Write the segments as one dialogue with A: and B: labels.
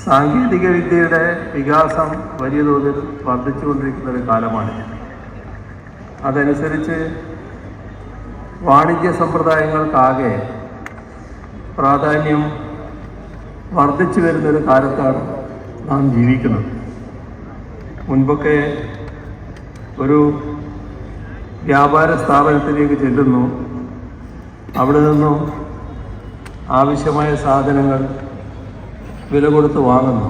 A: സാങ്കേതിക വിദ്യയുടെ വികാസം വലിയ തോതിൽ വർദ്ധിച്ചുകൊണ്ടിരിക്കുന്ന ഒരു കാലമാണ്. അതനുസരിച്ച് വാണിജ്യ സമ്പ്രദായങ്ങൾക്കാകെ പ്രാധാന്യം വർദ്ധിച്ചു വരുന്നൊരു കാലത്താണ് നാം ജീവിക്കുന്നത്. മുൻപൊക്കെ ഒരു വ്യാപാര സ്ഥാപനത്തിലേക്ക് ചെല്ലുന്നു, അവിടെ നിന്നും ആവശ്യമായ സാധനങ്ങൾ വില കൊടുത്ത് വാങ്ങുന്നു.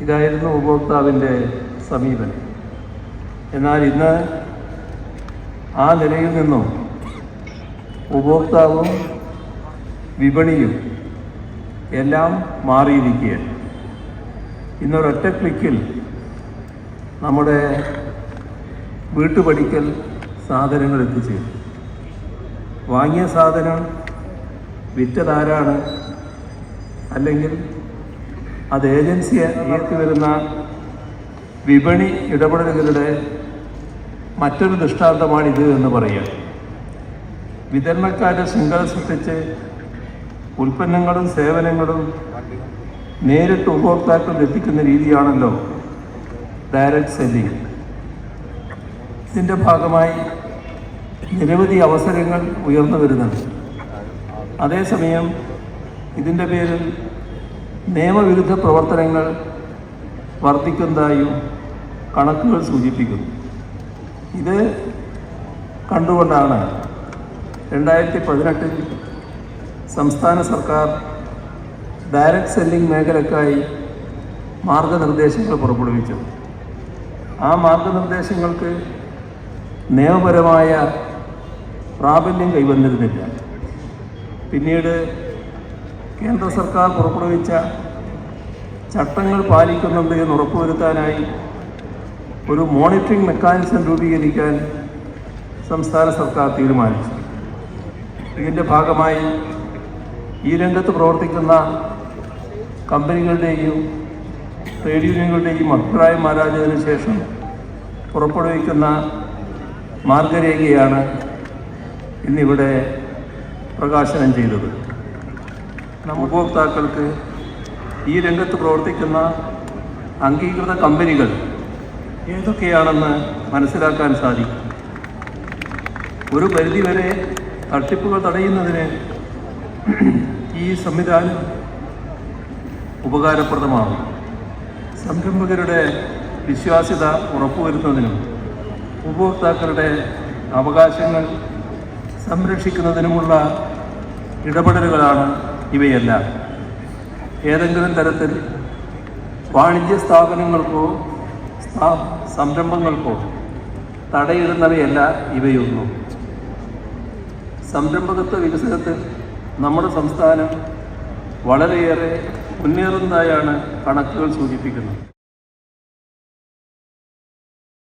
A: ഇതായിരുന്നു ഉപഭോക്താവിൻ്റെ സമീപനം. എന്നാൽ ഇന്ന് ആ നിലയിൽ നിന്നും ഉപഭോക്താവും വിപണിയും എല്ലാം മാറിയിരിക്കുകയാണ്. ഇന്നൊരൊറ്റ ക്ലിക്കിൽ നമ്മുടെ വീട്ടുപടിക്കൽ സാധനങ്ങൾ എത്തിച്ചേരും. വാങ്ങിയ സാധനം വിറ്റതാരാണ്, അല്ലെങ്കിൽ അത് ഏജൻസി ഏറ്റി വരുന്ന വിപണി ഇടപെടലുകളുടെ മറ്റൊരു ദൃഷ്ടാന്തമാണിത് എന്ന് പറയുക. വിതരണക്കാരുടെ ശൃംഖല സൃഷ്ടിച്ച് ഉൽപ്പന്നങ്ങളും സേവനങ്ങളും നേരിട്ട് ഉപഭോക്താക്കളിൽ എത്തിക്കുന്ന രീതിയാണല്ലോ ഡയറക്റ്റ് സെല്ലിംഗ്. ഇതിൻ്റെ ഭാഗമായി നിരവധി അവസരങ്ങൾ ഉയർന്നു വരുന്നുണ്ട്. അതേസമയം ഇതിൻ്റെ പേരിൽ നിയമവിരുദ്ധ പ്രവർത്തനങ്ങൾ വർദ്ധിക്കുന്നതായും കണക്കുകൾ സൂചിപ്പിക്കുന്നു. ഇത് കണ്ടുകൊണ്ടാണ് 2018 സംസ്ഥാന സർക്കാർ ഡയറക്റ്റ് സെല്ലിംഗ് മേഖലയ്ക്കായി മാർഗനിർദ്ദേശങ്ങൾ പുറപ്പെടുവിച്ചത്. ആ മാർഗനിർദ്ദേശങ്ങൾക്ക് നിയമപരമായ പ്രാബല്യം കൈവന്നിരുന്നില്ല. പിന്നീട് കേന്ദ്ര സർക്കാർ പുറപ്പെടുവിച്ച ചട്ടങ്ങൾ പാലിക്കുന്നുണ്ട് എന്ന് ഉറപ്പുവരുത്താനായി ഒരു മോണിറ്ററിംഗ് മെക്കാനിസം രൂപീകരിക്കാൻ സംസ്ഥാന സർക്കാർ തീരുമാനിച്ചു. ഇതിൻ്റെ ഭാഗമായി ഈ രംഗത്ത് പ്രവർത്തിക്കുന്ന കമ്പനികളുടെയും ട്രേഡ് യൂണിയനുകളുടെയും അഭിപ്രായം ആരാഞ്ഞതിനു ശേഷം പുറപ്പെടുവിക്കുന്ന മാർഗരേഖയാണ് ഇന്നിവിടെ പ്രകാശനം ചെയ്തത്. ഉപഭോക്താക്കൾക്ക് ഈ രംഗത്ത് പ്രവർത്തിക്കുന്ന അംഗീകൃത കമ്പനികൾ ഏതൊക്കെയാണെന്ന് മനസ്സിലാക്കാൻ സാധിക്കും. ഒരു പരിധിവരെ തട്ടിപ്പുകൾ തടയുന്നതിന് ഈ സംവിധാനം ഉപകാരപ്രദമാകും. സംരംഭകരുടെ വിശ്വാസ്യത ഉറപ്പുവരുത്തുന്നതിനും ഉപഭോക്താക്കളുടെ അവകാശങ്ങൾ സംരക്ഷിക്കുന്നതിനുമുള്ള ഇടപെടലുകളാണ് ഇവയെല്ലാം. ഏതെങ്കിലും തരത്തിൽ വാണിജ്യ സ്ഥാപനങ്ങൾക്കോ സംരംഭങ്ങൾക്കോ തടയിടുന്നവയല്ല ഇവയൊന്നും. സംരംഭകത്വ വികസനത്തിൽ നമ്മുടെ സംസ്ഥാനം വളരെയേറെ മുന്നേറുന്നതായാണ് കണക്കുകൾ സൂചിപ്പിക്കുന്നത്.